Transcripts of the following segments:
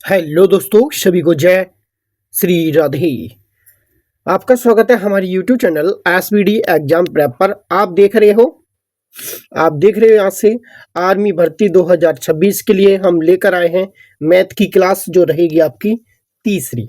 Hello दोस्तों, सभी को जय श्री राधे। आपका स्वागत है हमारे YouTube channel SBD exam prep पर। आप देख रहे हो यहाँ से आर्मी भर्ती 2026 के लिए हम लेकर आए हैं मैथ की क्लास, जो रहेगी आपकी तीसरी।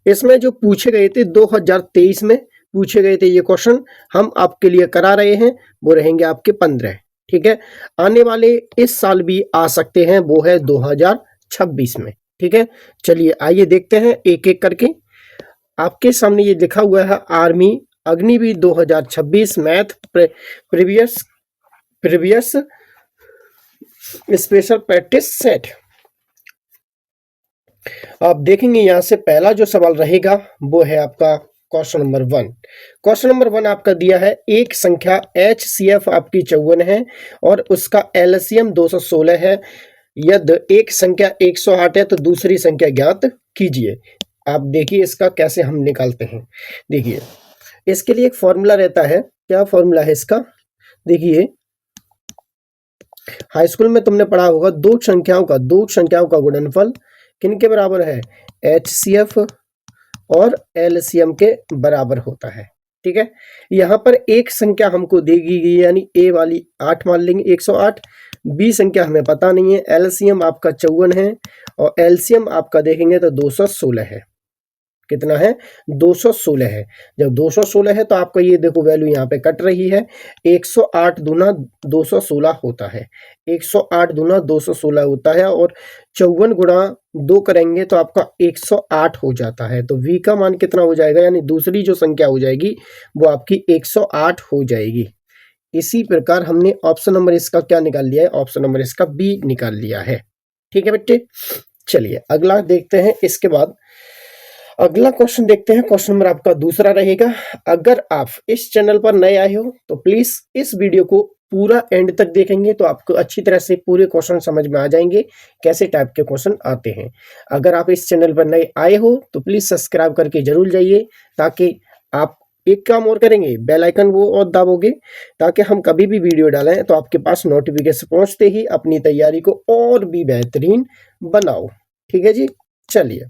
इसमें जो पूछे गए थे 2023 में पूछे गए थे ये क्वेश्चन, हम आपके लिए करा रहे हैं, वो रहेंगे आपके 15। ठीक है, आने वाले इस साल भी आ सकते हैं, वो है 2026 में। ठीक है, चलिए आइए देखते हैं एक एक करके। आपके सामने ये लिखा हुआ है army Agniveer 2026 math previous previous special practice set. आप देखेंगे यहाँ से पहला जो सवाल रहेगा वो है आपका क्वेश्चन नंबर 1। क्वेश्चन नंबर 1 आपका दिया है एक संख्या HCF आपकी 54 है और उसका LCM 216 है। यदि एक संख्या 108 है तो दूसरी संख्या ज्ञात कीजिए। आप देखिए इसका कैसे हम निकालते हैं। देखिए इसके लिए एक फॉर्मूला रहता है। क्या फॉर्मूला है इसका? देखिए हाई स्कूल में तुमने पढ़ा होगा, दो संख्याओं का गुणनफल किनके बराबर है? HCF और LCM के बराबर होता है। ठीक है, यहाँ पर एक संख्या हमको दी गई यानी ए वाली 8 मान लेंगे, 108। बी संख्या हमें पता नहीं है, LCM आपका 54 है और LCM आपका देखेंगे तो 216 है। कितना है? 216 है। जब 216 है तो आपका ये देखो वैल्यू यहाँ पे कट रही है। 108 दूना 216 होता है, 108 दूना 216 होता है और 54 गुणा 2 करेंगे तो आपका 108 हो जाता है। तो v का मान कितना हो जाएगा, यानी दूसरी जो संख्या हो जाएगी वो आपकी 108 हो जाएगी। इसी प्रकार हमने ऑप्शन नंबर इसका क्या निकाल लिया है? ऑप्शन नंबर इसका बी निकाल लिया है। ठीक है बच्चे, चलिए अगला देखते हैं। इसके बाद अगला क्वेश्चन देखते हैं। क्वेश्चन नंबर आपका दूसरा रहेगा। अगर आप इस चैनल पर नए आए हो तो प्लीज इस वीडियो को पूरा एंड तक देखेंगे तो आपको अच्छी तरह से पूरे क्वेश्चन समझ में आ जाएंगे, कैसे टाइप के क्वेश्चन आते हैं। अगर आप इस चैनल पर नए आए हो तो प्लीज सब्सक्राइब करके जरूर जाइए, ताकि आप एक काम और करेंगे, बेल आइकन वो और दाबोगे ताकि हम कभी भी वीडियो डालें तो आपके पास नोटिफिकेशन पहुंचते ही अपनी तैयारी को और भी बेहतरीन बनाओ। ठीक है जी, चलिए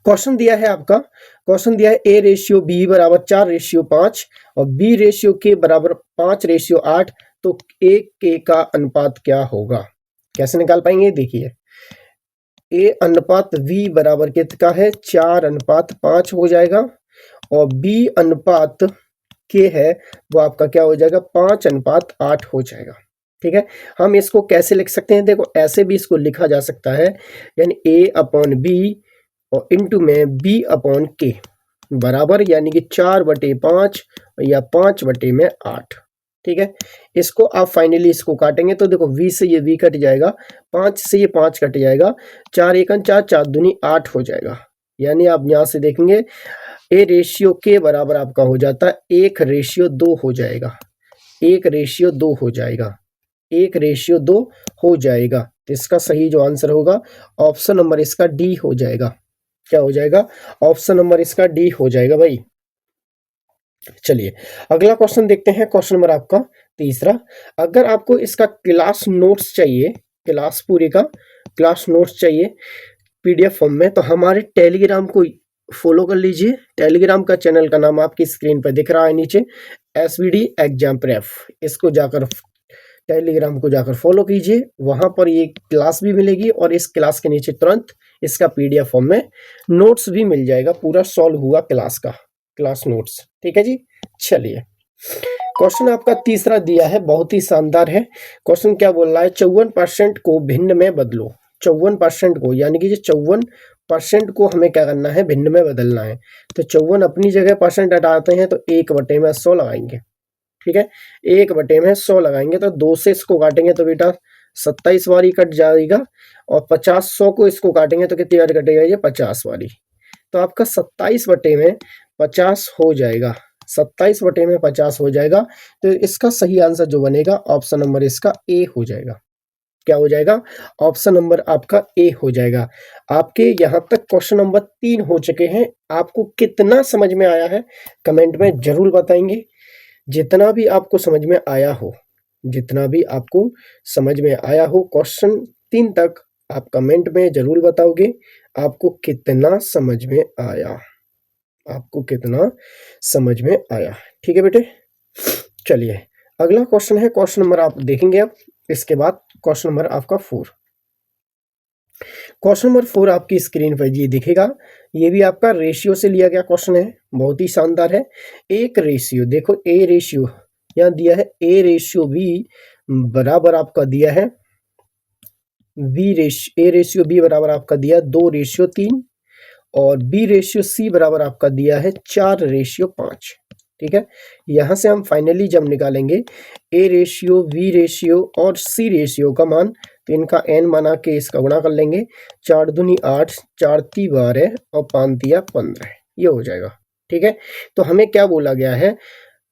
क्वेश्चन दिया है आपका। क्वेश्चन दिया है A/B बराबर 4/5 और B/K बराबर 5/8। तो A K का अनुपात क्या होगा? कैसे निकाल पाएंगे? देखिए A अनुपात V बराबर कितना है? 4/5 हो जाएगा और B अनुपात K है वो आपका क्या हो जाएगा? 5/8 हो जाएगा। ठीक है, हम इसको कैसे लिख सकते हैं? देखो ऐसे भी इसको लिखा जा सकता है, यानी A/B और इंटू में B/K बराबर यानी कि 4/5 या 5/8। ठीक है, इसको आप फाइनली इसको काटेंगे तो देखो V से ये V कट जाएगा, 5 से ये 5 कट जाएगा, 4 एकन 4, 4 दूनी 8 हो जाएगा। यानी आप यहाँ से देखेंगे A/K बराबर आपका हो जाता है 1/2 हो जाएगा, 1/2 हो जाएगा, 1/2 हो जाएगा। तो इसका सही जो आंसर होगा ऑप्शन नंबर इसका डी हो जाएगा। क्या हो जाएगा? ऑप्शन नंबर इसका डी हो जाएगा भाई। चलिए अगला क्वेश्चन देखते हैं। क्वेश्चन नंबर आपका तीसरा। अगर आपको इसका क्लास नोट्स चाहिए, क्लास पूरी का क्लास नोट्स चाहिए PDF फॉर्म में, तो हमारे टेलीग्राम को फॉलो कर लीजिए। टेलीग्राम का चैनल का नाम आपकी स्क्रीन पर दिख रहा है नीचे, SBD एग्जाम प्रेप। इसको जाकर टेलीग्राम को जाकर फॉलो कीजिए, वहां पर ये क्लास भी मिलेगी और इस क्लास के नीचे तुरंत इसका PDF फॉर्म में नोट्स भी मिल जाएगा, पूरा सॉल्व हुआ क्लास का क्लास नोट्स। ठीक है जी, चलिए क्वेश्चन आपका तीसरा दिया है, बहुत ही शानदार है। क्वेश्चन क्या बोल रहा है? 54% को भिन्न में बदलो। 54% को यानी कि 54% को हमें क्या करना है? भिन्न में बदलना है। तो 54 अपनी जगह परसेंट हटाते हैं तो 1/100 लगाएंगे। ठीक है, 1/100 लगाएंगे तो 2 से इसको काटेंगे तो बेटा 27 वाली कट जाएगा और 50 100 को इसको काटेंगे तो कितनी बार कटेगा? ये 50 वाली। तो आपका 27/50 हो जाएगा, 27/50 हो जाएगा। तो इसका सही आंसर जो बनेगा ऑप्शन नंबर इसका ए हो जाएगा। क्या हो जाएगा? ऑप्शन नंबर आपका ए हो जाएगा। आपके यहाँ तक क्वेश्चन नंबर 3 हो चुके हैं। आपको कितना समझ में आया है कमेंट में जरूर बताएंगे। जितना भी आपको समझ में आया हो, जितना भी आपको समझ में आया हो क्वेश्चन 3 तक, आप कमेंट में जरूर बताओगे आपको कितना समझ में आया, आपको कितना समझ में आया। ठीक है बेटे, चलिए अगला क्वेश्चन है, क्वेश्चन नंबर आप देखेंगे अब, इसके बाद क्वेश्चन नंबर आपका 4। क्वेश्चन नंबर 4 आपकी स्क्रीन पर ये दिखेगा, ये भी आपका रेशियो से लिया गया क्वेश्चन है, बहुत ही शानदार है। एक रेशियो, देखो ए रेशियो यहाँ दिया है, ए रेशियो बी बराबर आपका दिया है ए रेशियो बी बराबर आपका दिया 2:3 और बी रेशियो सी बराबर आपका दिया है 4:5। ठीक है, यहां से हम फाइनली जब निकालेंगे ए रेशियो, बी रेशियो और सी रेशियो का मान, तो इनका एन बना के इसका गुणा कर लेंगे, 4 दूनी 8, 4 ती 12 और 5 तिया 15, ये हो जाएगा। ठीक है, तो हमें क्या बोला गया है,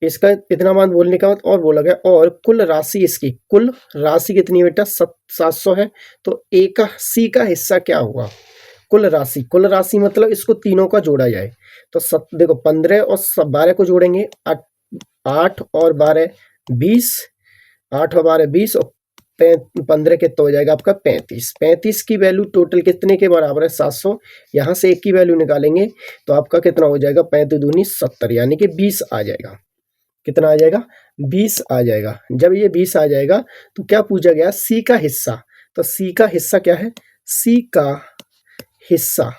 इसका इतना मान बोलने का बाद और बोला गया और कुल राशि, इसकी कुल राशि कितनी है बेटा, 700 है। तो ए का सी का हिस्सा क्या हुआ, कुल राशि, कुल राशि मतलब इसको तीनों का जोड़ा जाए, तो देखो 15 और 12 को जोड़ेंगे, 8 और 12 20, 8 और 12 20 और 15 कितना हो जाएगा आपका 35। 35 की वैल्यू टोटल कितने के बराबर है, 700। यहाँ से एक की वैल्यू निकालेंगे तो आपका कितना हो जाएगा, 35 दूनी 70, यानी कि 20 आ जाएगा। कितना आ जाएगा, 20 आ जाएगा। जब ये 20 आ जाएगा तो क्या पूछा गया, सी का हिस्सा, तो सी का हिस्सा क्या है, सी का हिस्सा,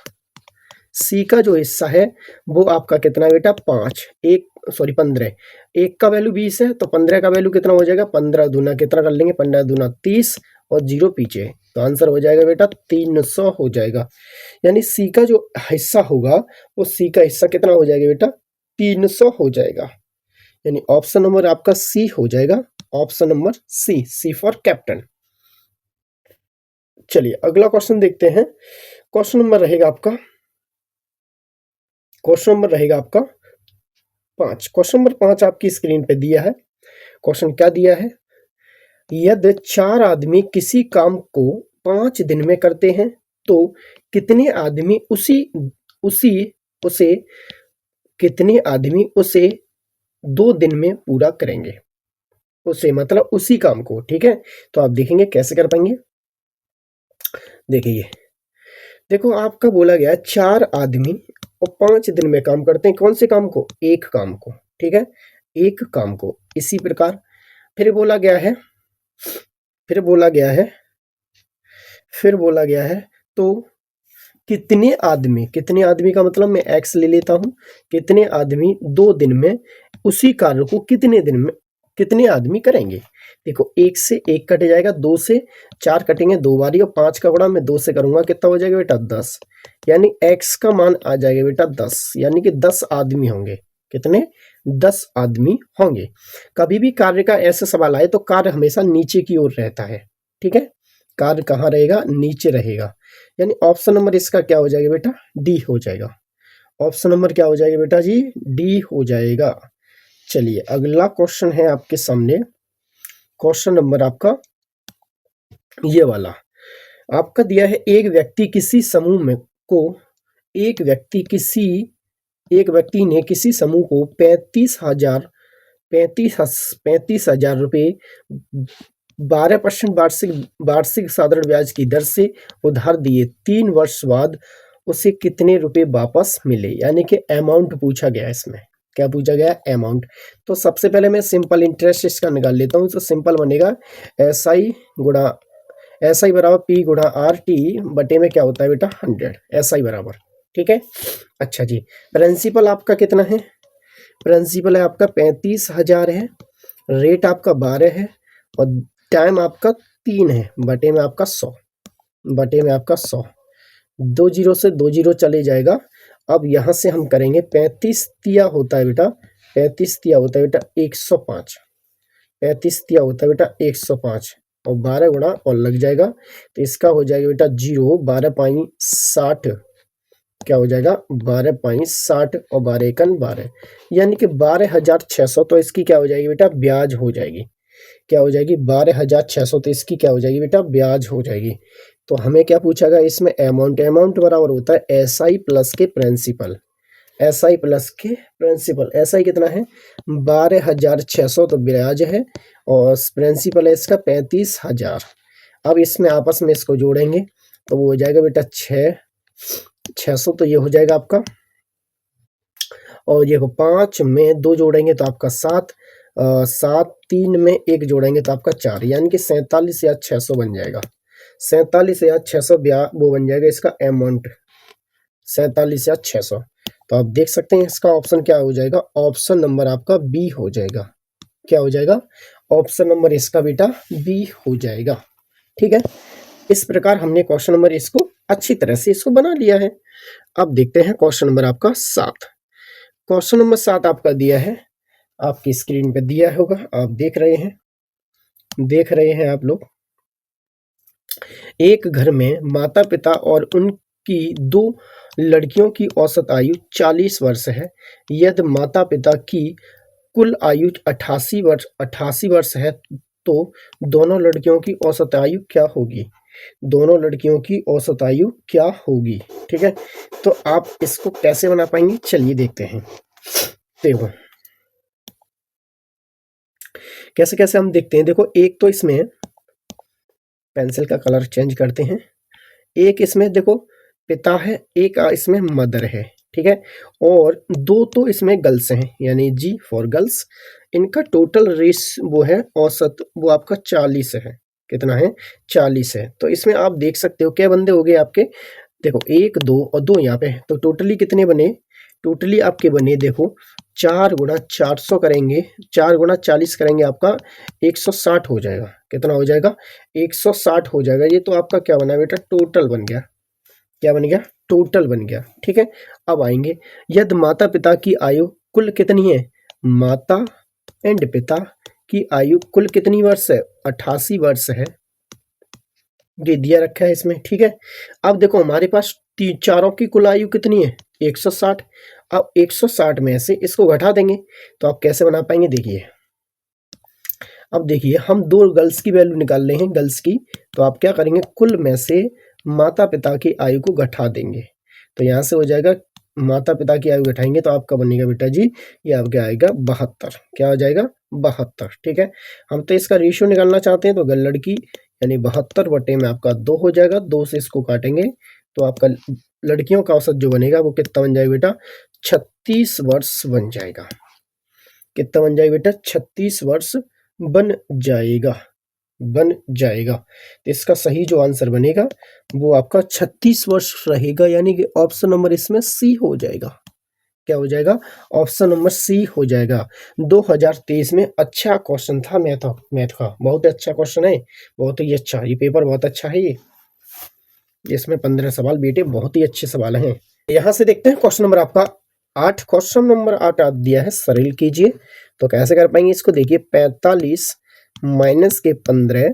सी का जो हिस्सा है वो आपका कितना है बेटा, 15, एक का वैल्यू 20 है तो 15 का वैल्यू कितना हो जाएगा, 15 दूना कितना कर लेंगे, 15 दूना 30 और 0 पीछे, तो आंसर हो जाएगा बेटा 300 हो जाएगा। यानी सी का जो हिस्सा होगा वो सी का हिस्सा कितना हो जाएगा बेटा, 300 हो जाएगा। यानी ऑप्शन नंबर आपका सी हो जाएगा, option number C, C for captain. चलिए अगला क्वेश्चन देखते हैं, क्वेश्चन नंबर रहेगा आपका, क्वेश्चन नंबर रहेगा आपका 5। क्वेश्चन नंबर 5 आपकी स्क्रीन पे दिया है, क्वेश्चन क्या दिया है, यदि 4 आदमी किसी काम को 5 दिन में करते हैं तो कितने आदमी कितने आदमी उसे 2 दिन में पूरा करेंगे, उसे मतलब उसी काम को। ठीक है, तो आप देखेंगे कैसे कर पाएंगे। देखिए देखो आपका बोला गया 4 आदमी और 5 दिन में काम करते हैं, कौन से काम को, एक काम को। ठीक है, एक काम को। इसी प्रकार फिर बोला गया है, फिर बोला गया है तो कितने आदमी का मतलब मैं एक्स ले लेता हूं, कितने आदमी 2 दिन में उसी कार्य को कितने दिन में कितने आदमी करेंगे। देखो 1 से 1 कट जाएगा, 2 से 4 कटेंगे 2 बारी और 5 का गुणा मैं 2 से करूंगा, कितना हो जाएगा बेटा 10, यानी x का मान आ जाएगा बेटा 10, यानी कि 10 आदमी होंगे। कितने, 10 आदमी होंगे। कभी भी कार्य का ऐसा सवाल आए तो कार्य हमेशा नीचे की ओर रहता है। ठीक है, कार्य कहाँ रहेगा, नीचे रहेगा। यानी ऑप्शन नंबर इसका क्या हो जाएगा बेटा, डी हो जाएगा। ऑप्शन नंबर क्या हो जाएगा बेटा जी, डी हो जाएगा। चलिए अगला क्वेश्चन है आपके सामने, क्वेश्चन नंबर आपका ये वाला आपका दिया है, एक व्यक्ति किसी समूह में को एक व्यक्ति ने किसी समूह को 35,000 रुपये 12% वार्षिक साधारण ब्याज की दर से उधार दिए, 3 वर्ष बाद उसे कितने रुपए वापस मिले, यानी कि अमाउंट पूछा गया। इसमें क्या पूछा गया, अमाउंट। तो सबसे पहले मैं सिंपल इंटरेस्ट इसका निकाल लेता हूँ, तो सिंपल बनेगा SI बराबर P गुणा RT बटे में क्या होता है बेटा 100, SI बराबर। ठीक है, अच्छा जी, प्रिंसिपल आपका कितना है, प्रिंसिपल है आपका 35,000 है, रेट आपका 12 है और टाइम आपका 3 है, बटे में आपका 100, 2 जीरो से 2 जीरो चले जाएगा। अब यहाँ से हम करेंगे 35 तिया होता है बेटा 105, 35 तिया होता है बेटा 105 और 12 गुणा और लग जाएगा, तो इसका हो जाएगा बेटा 0, 12 पाई 60, क्या हो जाएगा 12 पाई 60 और 12 एकन 12, यानी कि 12,600। तो इसकी क्या हो जाएगी बेटा, ब्याज हो जाएगी, क्या हो जाएगी 12,600, तो इसकी क्या हो जाएगी बेटा, ब्याज हो जाएगी। तो हमें क्या पूछा गया इसमें, अमाउंट बराबर होता है SI प्लस के प्रिंसिपल, SI कितना है 12,600, तो ब्याज है और प्रिंसिपल है इसका 35,000। अब इसमें आपस में इसको जोड़ेंगे, तो वो हो जाएगा बेटा 600, तो ये हो जाएगा आपका। और ये 5 में 2 जोड़ेंगे तो आपका 7, 7 3 में 1 जोड़ेंगे तो आपका 4, यानी कि 47,600 बन जाएगा। 47,600 वो बन जाएगा इसका अमाउंट, 47,600। तो आप देख सकते हैं इसका ऑप्शन क्या हो जाएगा, ऑप्शन नंबर आपका बी हो जाएगा। क्या हो जाएगा, ऑप्शन नंबर इसका बेटा बी हो जाएगा। ठीक है, इस प्रकार हमने क्वेश्चन नंबर इसको अच्छी तरह से इसको बना लिया है। अब देखते हैं क्वेश्चन नंबर आपका 7। क्वेश्चन नंबर 7 आपका दिया है, आपकी स्क्रीन पे दिया होगा, आप देख रहे हैं आप लोग। एक घर में माता पिता और उनकी 2 लड़कियों की औसत आयु 40 वर्ष है। यदि माता पिता की कुल आयु 88 वर्ष है तो दोनों लड़कियों की औसत आयु क्या होगी। दोनों लड़कियों की औसत आयु क्या होगी। ठीक है, तो आप इसको कैसे बना पाएंगे, चलिए देखते हैं। देखो कैसे कैसे हम देखते हैं। देखो एक तो इसमें पेंसिल का कलर चेंज करते हैं। एक इसमें देखो पिता है, एक इसमें मदर है। ठीक है, और 2 तो इसमें गर्ल्स हैं, यानी जी फॉर गर्ल्स। इनका टोटल रेस वो है औसत, वो आपका 40 है। कितना है, 40 है। तो इसमें आप देख सकते हो क्या बंदे हो गए आपके, देखो 1 2 और 2 यहाँ पे, तो टोटली कितने बने, टोटली आपके बने देखो 4 गुणा 400 करेंगे, 4 गुणा 40 करेंगे, आपका 160 हो जाएगा। कितना हो जाएगा, 160 हो जाएगा। ये तो आपका क्या बना बेटा, टोटल बन गया। क्या बन गया, टोटल बन गया। ठीक है, अब आएंगे, यदि माता पिता की आयु कुल कितनी है, माता एंड पिता की आयु कुल कितनी वर्ष है, 88 वर्ष है। ये दिया रखा है इसमें। ठीक है, अब देखो हमारे पास चारों की कुल आयु कितनी है, 160। अब 160 में से इसको घटा देंगे तो आप कैसे बना पाएंगे, देखिए। अब देखिए हम 2 गर्ल्स की वैल्यू निकाल रहे हैं, गर्ल्स की, तो आप क्या करेंगे, कुल में से माता पिता की आयु को घटा देंगे। तो यहाँ से हो जाएगा, माता पिता की आयु घटाएंगे तो आपका बनेगा बेटा जी, ये आपका आएगा 72। क्या हो जाएगा, 72। ठीक है, हम तो इसका रेशियो निकालना चाहते हैं, तो लड़की यानी 72 बटे में आपका 2 हो जाएगा। 2 से इसको काटेंगे तो आपका लड़कियों का औसत जो बनेगा वो कितना बन जाएगा बेटा, 36 वर्ष बन जाएगा। कितना बन जाएगा बेटा, 36 वर्ष बन जाएगा, बन जाएगा। तो इसका सही जो आंसर बनेगा वो आपका 36 वर्ष रहेगा, यानी कि ऑप्शन नंबर इसमें सी हो जाएगा। क्या हो जाएगा, ऑप्शन नंबर सी हो जाएगा। 2023 में अच्छा क्वेश्चन था मैथ का, बहुत अच्छा क्वेश्चन है, बहुत ही अच्छा। ये पेपर बहुत अच्छा है। ये इसमें 15 सवाल बेटे बहुत ही अच्छे सवाल हैं। यहाँ से देखते हैं क्वेश्चन नंबर आपका 8। क्वेश्चन नंबर 8 आप दिया है, सरल कीजिए। तो कैसे कर पाएंगे इसको, देखिए 45 माइनस के 15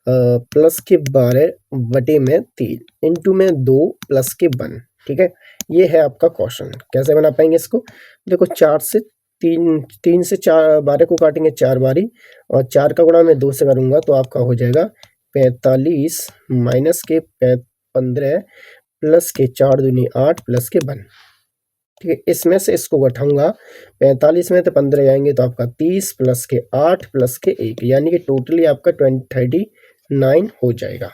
प्लस के 12 बटे में 3 इंटू में 2 प्लस के 1। ठीक है, ये है आपका क्वेश्चन। कैसे बना पाएंगे इसको, देखो 4 से 3 से 4 12 को काटेंगे 4 बारी, और 4 का गुणा मैं 2 से करूंगा तो आपका हो जाएगा 45 माइनस के 15 प्लस के 4 दूनी 8 प्लस के 1। ठीक है, इसमें से इसको घटाऊंगा, 45 में तो 15 जाएंगे तो आपका 30 प्लस के 8 प्लस के 1, यानी कि टोटली आपका 39 हो जाएगा।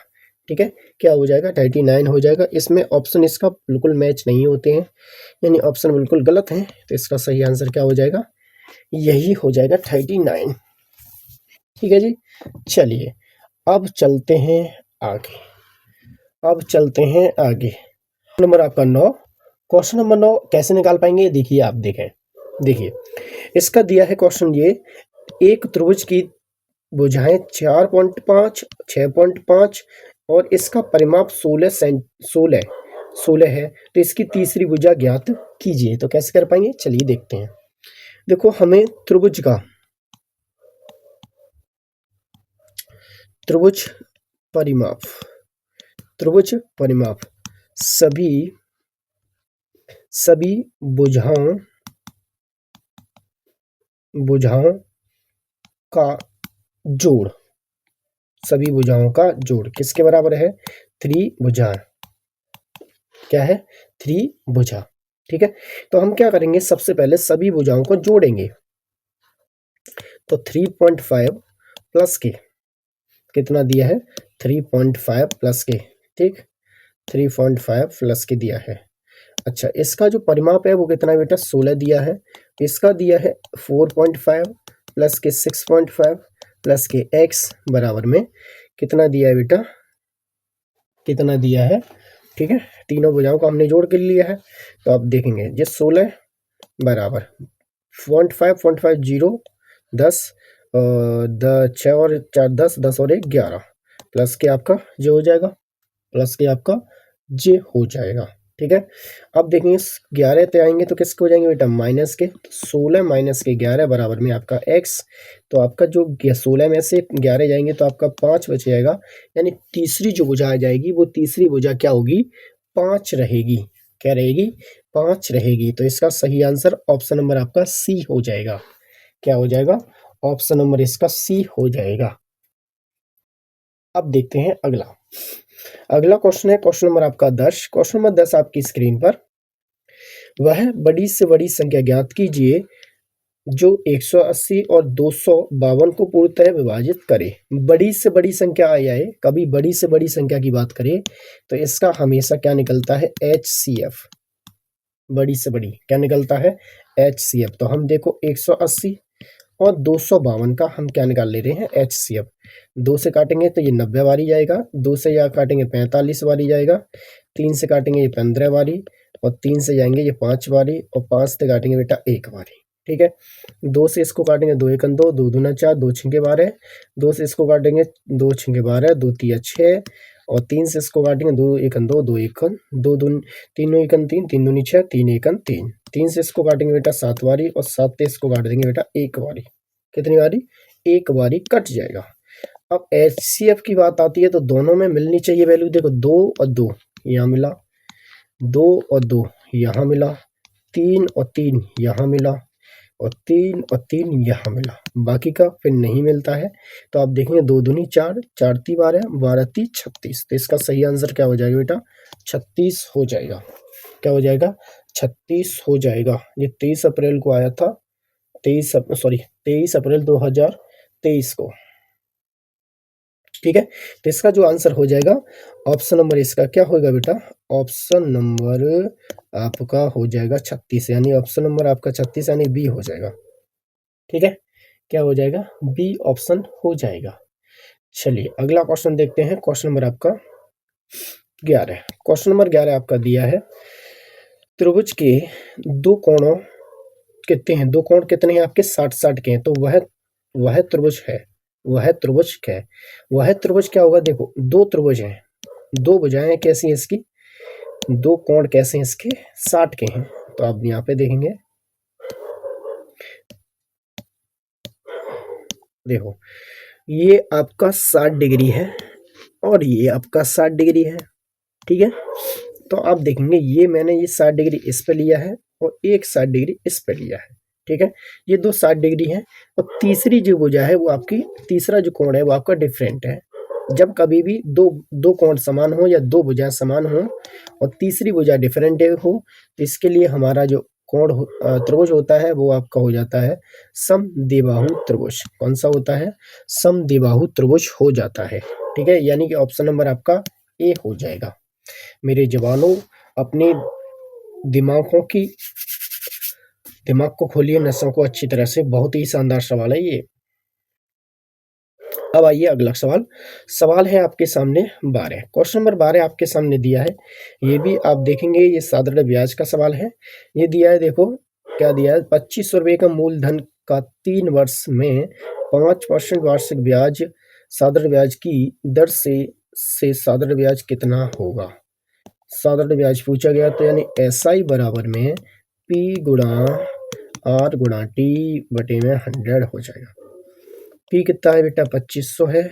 ठीक है, क्या हो जाएगा, 39 हो जाएगा। इसमें ऑप्शन इसका बिल्कुल मैच नहीं होते हैं, यानी ऑप्शन बिल्कुल गलत है। तो इसका सही आंसर क्या हो जाएगा, यही हो जाएगा 39। ठीक है जी, चलिए अब चलते हैं आगे, अब चलते हैं आगे। नंबर आपका 9। क्वेश्चन नंबर 9 कैसे निकाल पाएंगे, देखिए आप देखें, देखिए इसका दिया है क्वेश्चन ये, एक त्रिभुज की भुजाएं 4.5 6.5 और इसका परिमाप 16 है, तो इसकी तीसरी भुजा ज्ञात कीजिए। तो कैसे कर पाएंगे, चलिए देखते हैं। देखो हमें त्रिभुज परिमाप सभी भुजाओं का जोड़, सभी भुजाओं का जोड़ किसके बराबर है, 3 भुजा। क्या है, 3 भुजा। ठीक है, तो हम क्या करेंगे, सबसे पहले सभी भुजाओं को जोड़ेंगे। तो 3.5 प्लस के, कितना दिया है, 3.5 प्लस के। ठीक, 3.5 प्लस के दिया है। अच्छा, इसका जो परिमाप है वो कितना बेटा 16 दिया है। इसका दिया है 4.5 प्लस के 6.5 प्लस के x बराबर में कितना दिया है बेटा, कितना दिया है। ठीक है, तीनों भुजाओं को हमने जोड़ के लिया है। तो आप देखेंगे ये 16 बराबर 0.5 0 10 6 और 4 10 10 और 1 11 प्लस के आपका ये हो जाएगा, प्लस के आपका जे हो जाएगा। ठीक है, अब देखेंगे 11 पे आएंगे तो किसके हो जाएंगे बेटा माइनस के, 16 माइनस के 11 बराबर में आपका x। तो आपका जो 16 में से 11 जाएंगे तो आपका 5 बच जाएगा, यानी तीसरी जो भुजा आ जाएगी वो तीसरी भुजा क्या होगी 5 रहेगी। क्या रहेगी 5 रहेगी। तो इसका सही आंसर ऑप्शन नंबर आपका सी हो जाएगा। क्या हो जाएगा, ऑप्शन नंबर इसका सी हो जाएगा। अब देखते हैं अगला। अगला क्वेश्चन है क्वेश्चन नंबर आपका 10। क्वेश्चन नंबर 10 आपकी स्क्रीन पर, वह बड़ी से बड़ी संख्या ज्ञात कीजिए जो 180 और 252 को पूर्णतः विभाजित करे। बड़ी से बड़ी संख्या आई आए, कभी बड़ी से बड़ी संख्या की बात करें तो इसका हमेशा क्या निकलता है HCF। बड़ी से बड़ी क्या निकलता है HCF। तो हम देखो 180 और 252 का हम क्या निकाल ले रहे हैं HCF। 2 से काटेंगे तो ये 90 बारी जाएगा, 2 से यहाँ काटेंगे 45 बारी जाएगा, 3 से काटेंगे ये 15 बारी, और 3 से जाएंगे ये 5 बारी, और 5 से काटेंगे बेटा 1 बारी। ठीक है, 2 से इसको काटेंगे 2 एकन 2, 2 दूना 4, 2 छिंके 12, 2 से इसको काटेंगे 2 छिंके 12, 2 तिया 6, और 3 से इसको काटेंगे 2 एकन 2, 2 एकन 2 दून 3 एकन 3, 3 दूनी 6, 3 एकन 3, 3 से इसको काटेंगे बेटा 7 बारी, और 7 से इसको काट देंगे बेटा 1 बारी। कितनी बारी 1 बारी कट जाएगा। अब HCF की बात आती है तो दोनों में मिलनी चाहिए वैल्यू। देखो 2 और 2 यहाँ मिला, 2 और 2 यहाँ मिला, 3 और 3 यहाँ मिला, और 3 और 3 यहाँ मिला, बाकी का फिर नहीं मिलता है। तो आप देखेंगे 2 दूनी 4, 4 ती 12, 12 ती 36। तो इसका सही आंसर क्या हो जाएगा बेटा 36 हो जाएगा। क्या हो जाएगा 36 हो जाएगा। ये 23 अप्रैल को आया था, 23 अप्रैल 2023 को। ठीक है, तो इसका जो आंसर हो जाएगा ऑप्शन नंबर इसका क्या होगा बेटा, ऑप्शन नंबर आपका हो जाएगा 36, यानी ऑप्शन नंबर आपका 36 यानी बी हो जाएगा। ठीक है, क्या हो जाएगा बी ऑप्शन हो जाएगा। चलिए अगला क्वेश्चन देखते हैं। क्वेश्चन नंबर आपका 11। क्वेश्चन नंबर 11 आपका दिया है, त्रिभुज के दो कोणों कितने हैं, दो कोण कितने हैं आपके 60-60 के हैं। तो वह त्रिभुज है, वह त्रिभुज है, वह त्रिभुज क्या होगा। देखो दो त्रिभुज हैं, दो भुजाएं कैसी हैं इसकी, दो कोण कैसे हैं इसके 60 के हैं। तो आप यहाँ पे देखेंगे, देखो ये आपका 60 डिग्री है और ये आपका 60 डिग्री है। ठीक है, तो आप देखेंगे ये मैंने ये 60 डिग्री इस पे लिया है और एक 60 डिग्री इस पे लिया है। ठीक है, ये दो 60 डिग्री है, और तीसरी जो भुजा है वो आपकी, तीसरा जो कोण है वो आपका डिफरेंट है। जब कभी भी दो कोण समान हो या दो भुजाएं समान हो और तीसरी भुजा डिफरेंट हो, तो इसके लिए हमारा जो कोण त्रिभुज होता है वो आपका हो जाता है समद्विबाहु त्रिभुज। कौन सा होता है, समद्विबाहु त्रिभुज हो जाता है। ठीक है, यानी कि ऑप्शन नंबर आपका ए हो जाएगा। मेरे जवानों, अपने दिमाग को खोलिए, नसों को अच्छी तरह से। बहुत ही शानदार सवाल है ये। अब आइए अगला सवाल है आपके सामने 12। क्वेश्चन नंबर 12 आपके सामने दिया है, ये भी आप देखेंगे ये साधारण ब्याज का सवाल है। ये दिया है, देखो क्या दिया है, 2500 रुपये का मूलधन का 3 वर्ष में 5% वार्षिक ब्याज साधारण ब्याज की दर से साधारण ब्याज कितना होगा। साधारण ब्याज पूछा गया, तो यानी SI बराबर में P गुणा R गुणा T बटे में 100 हो जाएगा। P कितना है बेटा 2500 है,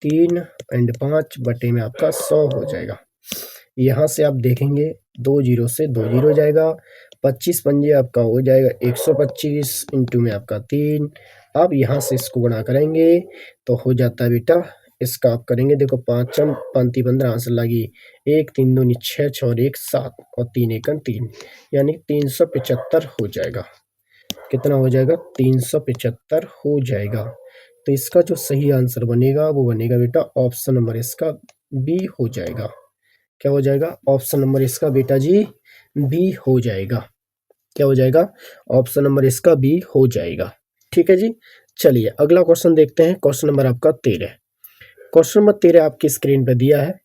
3 एंड 5 बटे में आपका 100 हो जाएगा। यहाँ से आप देखेंगे 2 जीरो से 2 जीरो जाएगा, 25 पंजे आपका हो जाएगा 125 इंटू में आपका 3। आप यहाँ से इसको गुणा करेंगे तो हो जाता है बेटा, इसका आप करेंगे, देखो 5 5 15 आंसर लगी, 1 3 दूनी 6 6 और 1 7 और 3 एकन 3, यानी 375 हो जाएगा। कितना हो जाएगा 375 हो जाएगा। तो इसका जो सही आंसर बनेगा वो बनेगा बेटा ऑप्शन नंबर इसका बी हो जाएगा। क्या हो जाएगा? ऑप्शन नंबर इसका बेटा जी बी हो जाएगा। क्या हो जाएगा? ऑप्शन नंबर इसका बी हो जाएगा। ठीक है जी। चलिए अगला क्वेश्चन देखते हैं। क्वेश्चन नंबर आपका 13। क्वेश्चन नंबर 13 आपकी स्क्रीन पे दिया है।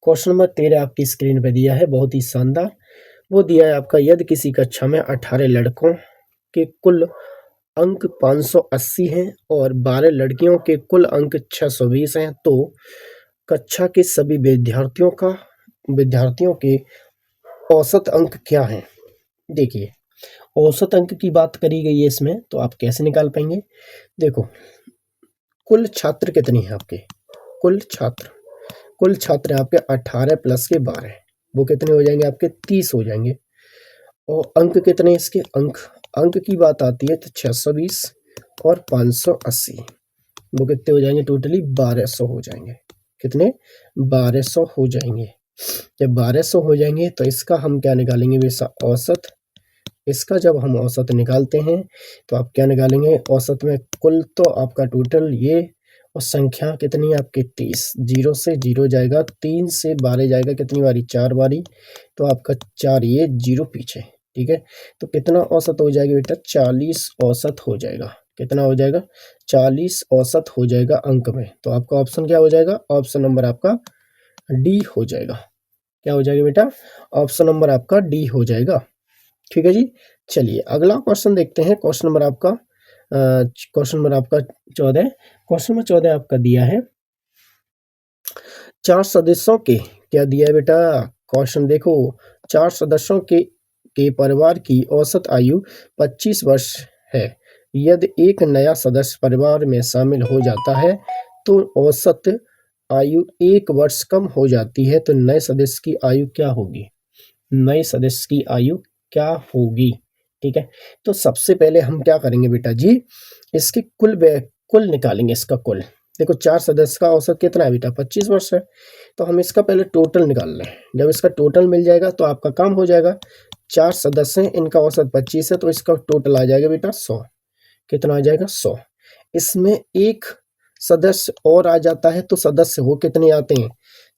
क्वेश्चन नंबर 13 आपकी स्क्रीन पे दिया है, बहुत ही शानदार। वो दिया है आपका, यदि किसी कक्षा में 18 लड़कों के कुल अंक 580 हैं और 12 लड़कियों के कुल अंक 620 हैं, तो कक्षा के सभी विद्यार्थियों के औसत अंक क्या हैं? देखिए औसत अंक की बात करी गई है इसमें, तो आप कैसे निकाल पाएंगे? देखो कुल छात्र कितने हैं आपके? कुल छात्र आपके 18 प्लस के 12, वो कितने हो जाएंगे आपके? 30 हो जाएंगे। और अंक कितने इसके? अंक की बात आती है तो 620 और 580, वो कितने हो जाएंगे? टोटली 1200 हो जाएंगे। कितने? 1200 हो जाएंगे। जब 1200 हो जाएंगे तो इसका हम क्या निकालेंगे वैसा? औसत। इसका जब हम औसत निकालते हैं तो आप क्या निकालेंगे? औसत में कुल तो आपका टोटल ये, और संख्या कितनी है आपकी? 30। 0 से 0 जाएगा, 3 से 12 जाएगा, कितनी बारी? 4 बारी, तो आपका 4 ये 0 पीछे। ठीक है, तो कितना औसत हो जाएगा बेटा? 40 औसत हो जाएगा। कितना हो जाएगा? 40 औसत हो जाएगा अंक में। तो आपका ऑप्शन क्या हो जाएगा? ऑप्शन नंबर आपका डी हो जाएगा। क्या हो जाएगा बेटा? ऑप्शन नंबर आपका डी हो जाएगा। ठीक है जी। चलिए अगला क्वेश्चन देखते हैं। क्वेश्चन नंबर आपका 14। क्वेश्चन नंबर 14 आपका दिया है, 4 सदस्यों के, क्या दिया है बेटा? क्वेश्चन देखो, 4 सदस्यों के परिवार की औसत आयु 25 वर्ष है। यदि एक नया सदस्य परिवार में शामिल हो जाता है तो औसत आयु 1 वर्ष कम हो जाती है, तो नए सदस्य की आयु क्या होगी? नए सदस्य की आयु क्या होगी? ठीक है, तो सबसे पहले हम क्या करेंगे बेटा जी? इसकी कुल निकालेंगे। इसका कुल देखो, 4 सदस्य का औसत कितना है बेटा? 25 वर्ष है। तो हम इसका पहले टोटल निकाल लें। जब इसका टोटल मिल जाएगा तो आपका काम हो जाएगा। 4 सदस्य हैं, इनका औसत 25 है, तो इसका टोटल आ जाएगा बेटा 100। कितना आ जाएगा? 100। इसमें एक सदस्य और आ जाता है, तो सदस्य वो कितने आते हैं?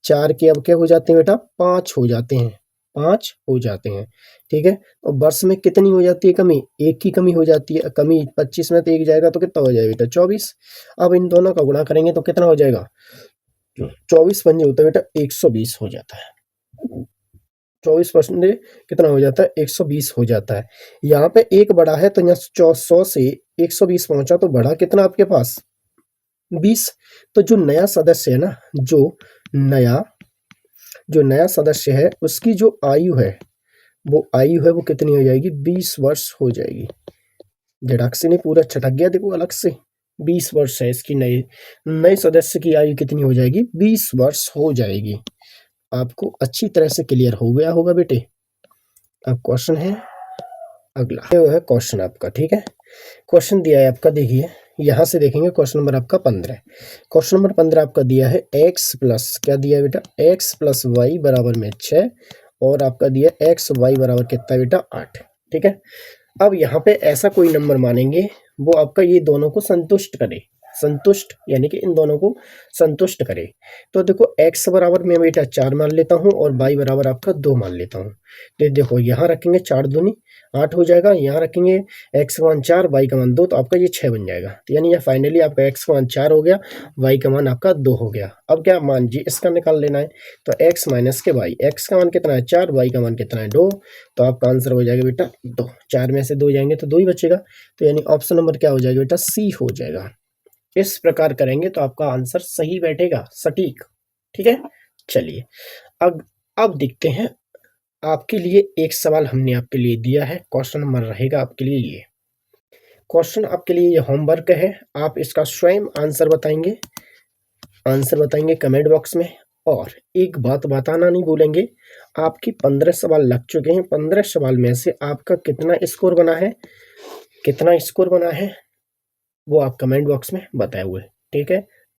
4 के अब क्या हो जाते हैं बेटा? 5 हो जाते हैं। 5 हो जाते हैं। ठीक है, और वर्ष में कितनी हो जाती है कमी? 1 की कमी हो जाती है। कमी 25 में तो 1 जाएगा, तो कितना हो जाएगा बेटा? 24। अब इन दोनों का गुणा करेंगे तो कितना हो जाएगा? 24 पंजे होता है बेटा 120 हो जाता है। 24% कितना हो जाता है? 120 हो जाता है। यहाँ पे एक बढ़ा है, तो यहाँ 100 से 120 पहुंचा, तो बढ़ा कितना आपके पास? 20। तो जो नया सदस्य है ना, जो नया सदस्य है, उसकी जो आयु है वो कितनी हो जाएगी? 20 वर्ष हो जाएगी। झटक से नहीं, पूरा छटक गया देखो अलग से। 20 वर्ष है इसकी। नए सदस्य की आयु कितनी हो जाएगी? 20 वर्ष हो जाएगी। आपको अच्छी तरह से क्लियर हो गया होगा बेटे। अब क्वेश्चन है अगला, वो है क्वेश्चन आपका। ठीक है, क्वेश्चन दिया है आपका, देखिए यहाँ से देखेंगे। क्वेश्चन नंबर आपका 15। क्वेश्चन नंबर 15 आपका दिया है x प्लस, क्या दिया है बेटा? x प्लस वाई बराबर में 6, और आपका दिया x y बराबर कितना बेटा? 8। ठीक है, अब यहाँ पे ऐसा कोई नंबर मानेंगे वो आपका ये दोनों को संतुष्ट करे। संतुष्ट यानी कि इन दोनों को संतुष्ट करे। तो देखो x बराबर में बेटा 4 मान लेता हूँ और y बराबर आपका 2 मान लेता हूँ। तो देखो यहाँ रखेंगे 4 दूनी 8 हो जाएगा। यहाँ रखेंगे x का मान 4, y का मान 2, तो आपका ये 6 बन जाएगा। तो यानी ये फाइनली आपका x का मान 4 हो गया, y का मान आपका 2 हो गया। अब क्या मान जी इसका निकाल लेना है। तो x माइनस के y, x का मान कितना है? 4, y का मान कितना है? 2। तो आपका आंसर हो जाएगा बेटा 2। 4 में से 2 जाएंगे तो 2 ही बचेगा। तो यानी ऑप्शन नंबर क्या हो जाएगा बेटा? सी हो जाएगा। इस प्रकार करेंगे तो आपका आंसर सही बैठेगा, सटीक। ठीक है, चलिए अब देखते हैं। आपके लिए एक सवाल हमने आपके लिए दिया है। क्वेश्चन नंबर रहेगा आपके लिए ये। क्वेश्चन आपके लिए ये होमवर्क है। आप इसका स्वयं आंसर बताएंगे कमेंट बॉक्स में। और एक बात बताना नहीं भूलेंगे, आपकी 15 सवाल लग चुके हैं। 15 सवाल में से आपका कितना स्कोर बना है वो आप कमेंट बॉक्स में बताए हुए। ठीक है,